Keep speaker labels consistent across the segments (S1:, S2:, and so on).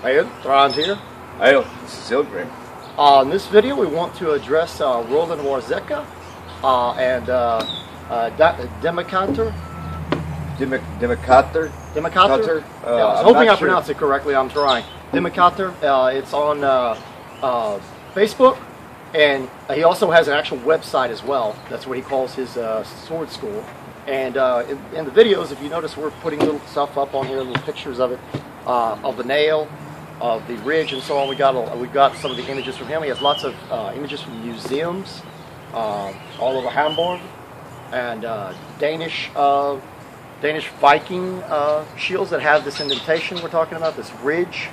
S1: Hey, Thrand here.
S2: Hey, this is Eldgrim.
S1: In this video, we want to address Roland Warzecha and Dimicator.
S2: Dimicator?
S1: Dimicator? Yeah, I was hoping I pronounced it correctly. I'm trying. Dimicator. It's on Facebook, and he also has an actual website as well. That's what he calls his sword school. And in the videos, if you notice, we're putting little stuff up on here, little pictures of it, of the nail, of the ridge, and so on. We got some of the images from him. He has lots of images from museums all over Hamburg, and Danish Viking shields that have this indentation we're talking about, this ridge,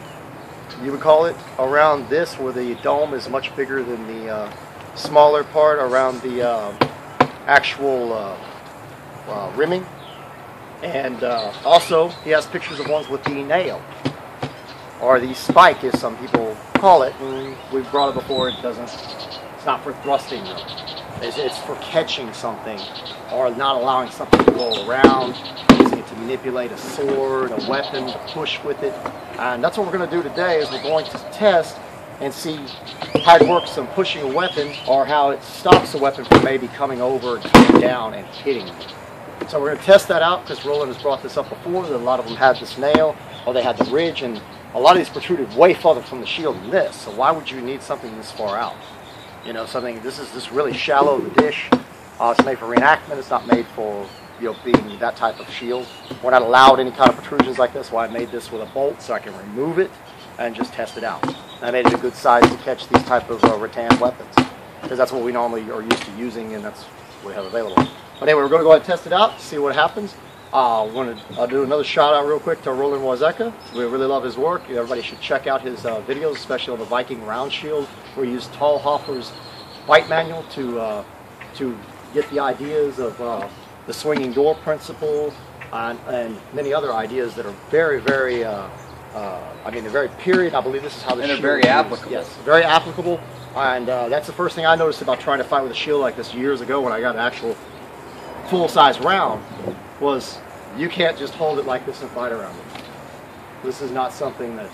S1: you would call it, around this, where the dome is much bigger than the smaller part around the actual rimming. And also he has pictures of ones with the nail, or the spike as some people call it, and we've brought it before. It's not for thrusting though. It's for catching something, or not allowing something to go around, using it to manipulate a sword, a weapon, to push with it. And that's what we're going to do today, is we're going to test and see how it works on pushing a weapon, or how it stops the weapon from maybe coming over, coming down, and hitting you. So we're going to test that out, because Roland has brought this up before, that a lot of them had this nail, or they had the ridge, and a lot of these protruded way farther from the shield than this. So why would you need something this far out? You know, something, this is just really shallow, the dish. It's made for reenactment. It's not made for, you know, being that type of shield. We're not allowed any kind of protrusions like this. Why I made this with a bolt, so I can remove it and just test it out. And I made it a good size to catch these type of rattan weapons, because that's what we normally are used to using, and that's what we have available. But anyway, we're going to go ahead and test it out, see what happens. We're going to do another shout out real quick to Roland Warzecha. We really love his work. Everybody should check out his videos, especially on the Viking round shield, where he used Talhofer's bite manual to get the ideas of the swinging door principle, and many other ideas that are very, very, I mean, they're very period. I believe this is how the shield
S2: is very applicable.
S1: Yes, very applicable. And that's the first thing I noticed about trying to fight with a shield like this years ago, when I got an actual full-size round, was you can't just hold it like this and fight around it. This is not something that,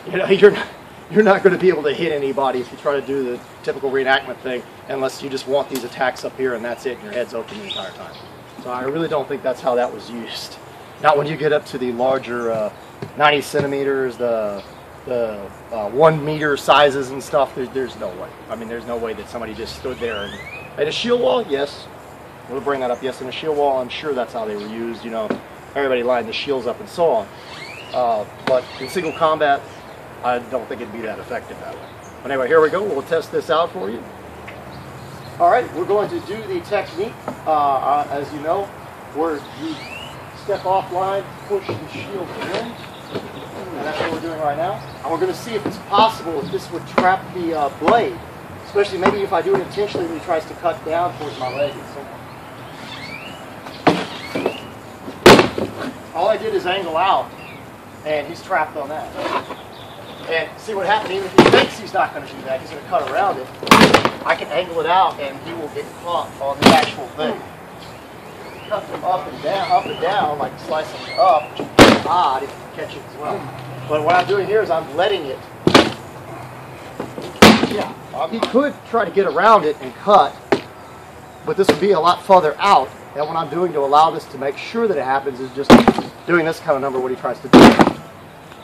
S1: you know, you're not going to be able to hit anybody if you try to do the typical reenactment thing, unless you just want these attacks up here and that's it, and your head's open the entire time. So I really don't think that's how that was used. Not when you get up to the larger 90 centimeters, the 1 meter sizes and stuff. There's no way. I mean, there's no way that somebody just stood there and a shield wall, yes. We'll bring that up. Yes, in a shield wall, I'm sure that's how they were used. You know, everybody lined the shields up and so on. But in single combat, I don't think it'd be that effective that way. But anyway, here we go. We'll test this out for you. All right, we're going to do the technique. As you know, where you step offline, push the shield in, and that's what we're doing right now. And we're going to see if it's possible if this would trap the blade, especially maybe if I do it intentionally when he tries to cut down towards my leg and so on. All I did is angle out, and he's trapped on that. And see what happens, even if he thinks he's not going to do that, he's going to cut around it. I can angle it out, and he will get caught on the actual thing. Cut them up and down, like slicing it up, which would be odd if you catch it as well. But what I'm doing here is I'm letting it. Yeah, he could try to get around it and cut, but this would be a lot farther out. And what I'm doing to allow this to make sure that it happens is just doing this kind of number, what he tries to do.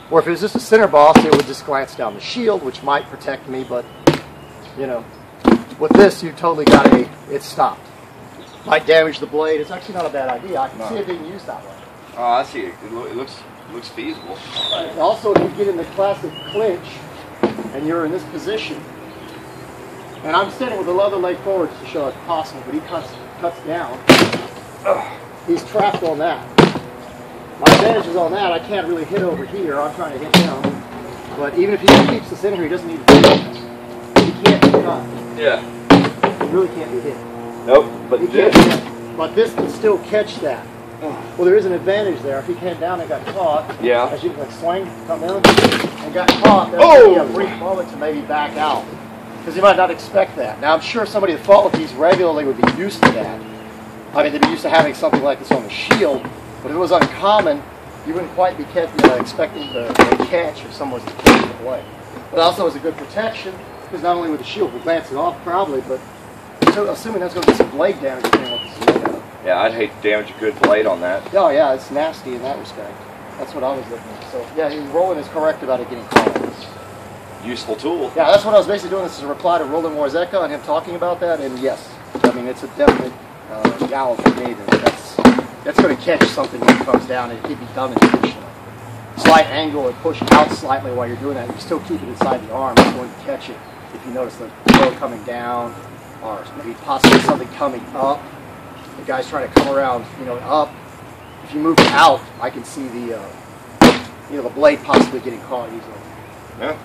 S1: Or if it was just a center boss, it would just glance down the shield, which might protect me, but, you know, with this, you totally got it's stopped. Might damage the blade. It's actually not a bad idea. I can see it being used that way.
S2: Oh, I see it. It looks feasible.
S1: Right. Also, if you get in the classic clinch, and you're in this position, and I'm standing with the other leg forward to show it's possible, but he cuts down. He's trapped on that. My advantage is on that. I can't really hit over here. I'm trying to hit down. But even if he keeps this in here, he doesn't need to hit. He can't be cut.
S2: Yeah.
S1: He really can't be hit.
S2: Nope.
S1: But this can still catch that. Well, there is an advantage there. If he came down and got caught,
S2: yeah.
S1: As you can swing, come in, and got caught, that would be a brief moment to maybe back out. Because he might not expect that. Now, I'm sure somebody that fought with these regularly would be used to that. I mean, they'd be used to having something like this on the shield. But if it was uncommon, you wouldn't quite be expecting the catch if someone was to catch the blade. But also is a good protection, because not only with the shield, we'll glance it off probably, but so assuming that's going to be some blade damage, depending on what this is made of.
S2: Yeah, I'd hate to damage a good blade on that.
S1: Oh yeah, it's nasty in that respect. That's what I was looking at. So yeah, Roland is correct about it getting caught.
S2: Useful tool.
S1: Yeah, that's what I was basically doing. This is a reply to Roland Warzecha and him talking about that. And yes, I mean it's a definite yowl for me that that's going to catch something when it comes down. It can be done in a slight angle and push out slightly while you're doing that. You still keep it inside the arm. It's going to catch it if you notice the throw coming down, or maybe possibly something coming up. The guy's trying to come around, up. If you move it out, I can see the, the blade possibly getting caught easily.
S2: Yeah.